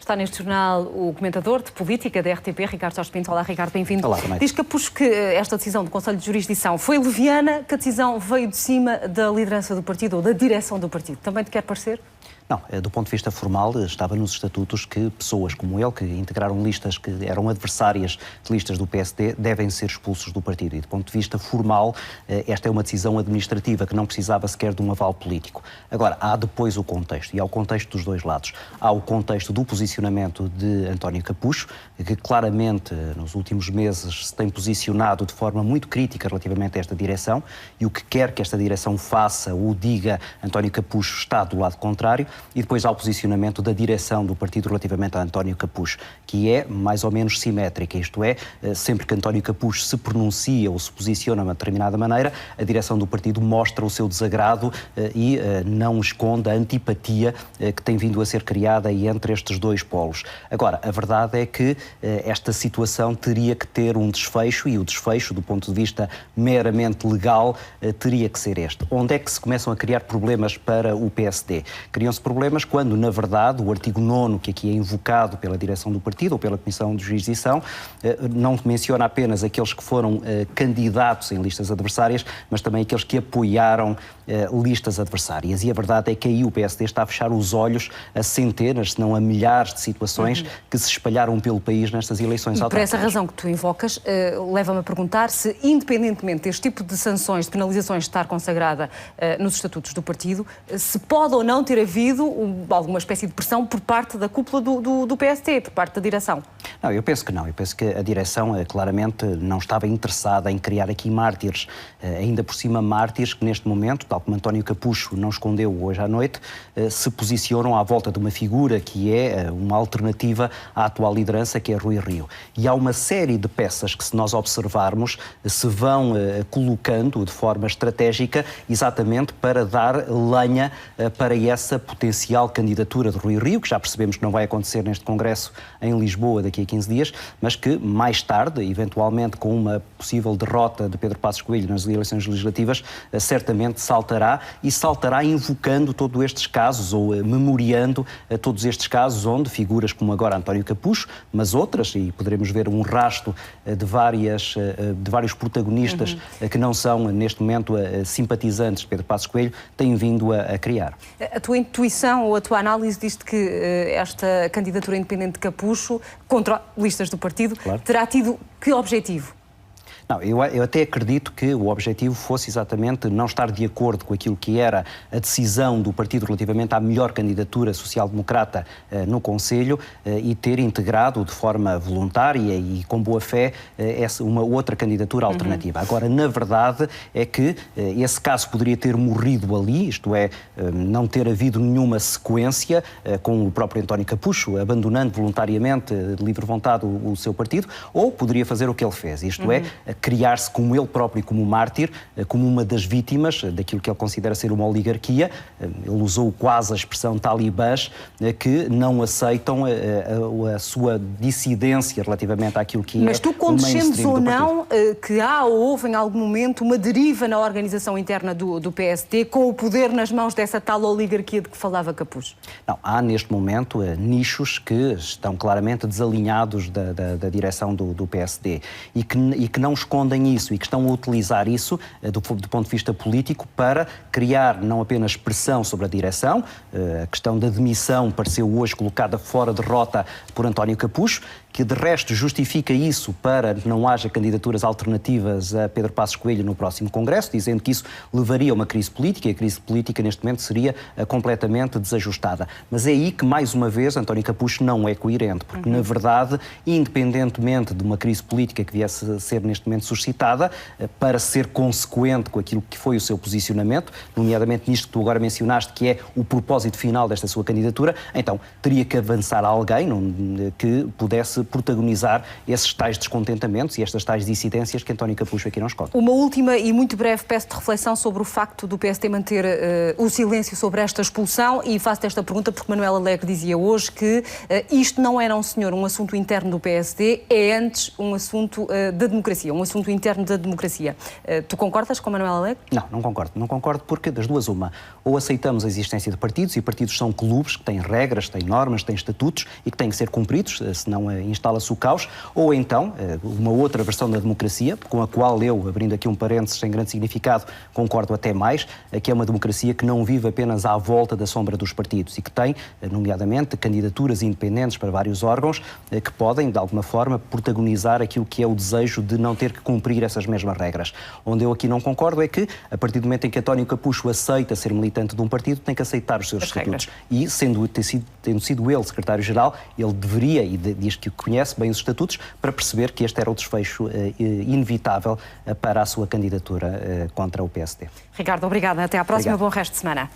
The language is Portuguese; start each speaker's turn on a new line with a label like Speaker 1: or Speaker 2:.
Speaker 1: Está neste jornal o comentador de política da RTP, Ricardo Jorge Pinto. Olá, Ricardo, bem-vindo.
Speaker 2: Olá,
Speaker 1: Diz Capucho que esta decisão do Conselho de Jurisdição foi leviana, que a decisão veio de cima da liderança do partido ou da direção do partido. Também te quer parecer?
Speaker 2: Não, do ponto de vista formal, estava nos estatutos que pessoas como ele, que integraram listas que eram adversárias de listas do PSD, devem ser expulsos do partido. E do ponto de vista formal, esta é uma decisão administrativa que não precisava sequer de um aval político. Agora, há depois o contexto, e há o contexto dos dois lados. Há o contexto do posicionamento de António Capucho, que claramente nos últimos meses se tem posicionado de forma muito crítica relativamente a esta direção, e o que quer que esta direção faça ou diga, António Capucho está do lado contrário. E depois há o posicionamento da direção do partido relativamente a António Capucho, que é mais ou menos simétrica, isto é, sempre que António Capucho se pronuncia ou se posiciona de uma determinada maneira, a direção do partido mostra o seu desagrado e não esconde a antipatia que tem vindo a ser criada entre estes dois polos. Agora, a verdade é que esta situação teria que ter um desfecho, e o desfecho, do ponto de vista meramente legal, teria que ser este. Onde é que se começam a criar problemas para o PSD? Criam-se problemas quando, na verdade, o artigo 9º, que aqui é invocado pela direção do partido ou pela Comissão de Jurisdição, não menciona apenas aqueles que foram candidatos em listas adversárias, mas também aqueles que apoiaram listas adversárias. E a verdade é que aí o PSD está a fechar os olhos a centenas, se não a milhares de situações que se espalharam pelo país nestas eleições autárquicas.
Speaker 1: Por essa razão que tu invocas, leva-me a perguntar se, independentemente deste tipo de sanções, de penalizações estar consagrada nos estatutos do partido, se pode ou não ter havido alguma espécie de pressão por parte da cúpula do PSD, por parte da direção?
Speaker 2: Não, eu penso que não. Eu penso que a direção claramente não estava interessada em criar aqui mártires, ainda por cima mártires que neste momento, tal como António Capucho não escondeu hoje à noite, se posicionam à volta de uma figura que é uma alternativa à atual liderança, que é Rui Rio. E há uma série de peças que, se nós observarmos, se vão colocando de forma estratégica exatamente para dar lenha para essa potencial candidatura de Rui Rio, que já percebemos que não vai acontecer neste Congresso em Lisboa daqui a 15 dias, mas que mais tarde, eventualmente com uma possível derrota de Pedro Passos Coelho nas eleições legislativas, certamente saltará, e saltará invocando todos estes casos, ou memoriando todos estes casos onde figuras como agora António Capucho, mas outras, e poderemos ver um rasto de vários protagonistas que não são neste momento simpatizantes de Pedro Passos Coelho, têm vindo a criar.
Speaker 1: A tua intuição ou a tua análise diz-te que esta candidatura independente de Capucho contra listas do partido terá tido que objetivo?
Speaker 2: Não, eu até acredito que o objetivo fosse exatamente não estar de acordo com aquilo que era a decisão do partido relativamente à melhor candidatura social-democrata no Conselho e ter integrado de forma voluntária e com boa fé uma outra candidatura alternativa. Agora, na verdade, é que esse caso poderia ter morrido ali, isto é, não ter havido nenhuma sequência com o próprio António Capucho abandonando voluntariamente, de livre vontade, o seu partido, ou poderia fazer o que ele fez, isto é, criar-se como ele próprio, como mártir, como uma das vítimas daquilo que ele considera ser uma oligarquia. Ele usou quase a expressão talibãs, que não aceitam a sua dissidência relativamente àquilo que é.
Speaker 1: Mas tu condescendes ou não que há ou houve em algum momento uma deriva na organização interna do PSD com o poder nas mãos dessa tal oligarquia de que falava Capucho?
Speaker 2: Não, há neste momento nichos que estão claramente desalinhados da direção do PSD e que não escondem isso e que estão a utilizar isso do ponto de vista político para criar não apenas pressão sobre a direção. A questão da demissão pareceu hoje colocada fora de rota por António Capucho, que de resto justifica isso para que não haja candidaturas alternativas a Pedro Passos Coelho no próximo Congresso, dizendo que isso levaria a uma crise política, e a crise política neste momento seria completamente desajustada. Mas é aí que, mais uma vez, António Capucho não é coerente, porque, na verdade, independentemente de uma crise política que viesse a ser neste momento suscitada, para ser consequente com aquilo que foi o seu posicionamento, nomeadamente nisto que tu agora mencionaste, que é o propósito final desta sua candidatura, então teria que avançar alguém que pudesse protagonizar esses tais descontentamentos e estas tais dissidências que António Capucho aqui não esconde.
Speaker 1: Uma última e muito breve peço de reflexão sobre o facto do PSD manter o silêncio sobre esta expulsão, e faço-te esta pergunta porque Manuel Alegre dizia hoje que isto não era, um assunto interno do PSD, é antes um assunto da democracia, um assunto interno da democracia. Tu concordas com Manuel Alegre?
Speaker 2: Não, não concordo. Não concordo porque das duas uma. Ou aceitamos a existência de partidos, e partidos são clubes que têm regras, têm normas, têm estatutos e que têm que ser cumpridos, senão instala-se o caos, ou então uma outra versão da democracia, com a qual eu, abrindo aqui um parênteses sem grande significado, concordo até mais, que é uma democracia que não vive apenas à volta da sombra dos partidos e que tem, nomeadamente, candidaturas independentes para vários órgãos que podem, de alguma forma, protagonizar aquilo que é o desejo de não ter que cumprir essas mesmas regras. Onde eu aqui não concordo é que, a partir do momento em que António Capucho aceita ser militante de um partido, tem que aceitar os seus estatutos. E, tendo sido ele secretário-geral, ele deveria, e diz que conhece bem os estatutos, para perceber que este era o desfecho inevitável para a sua candidatura contra o PSD.
Speaker 1: Ricardo, obrigada. Até à próxima.
Speaker 2: Obrigado.
Speaker 1: Bom resto de semana.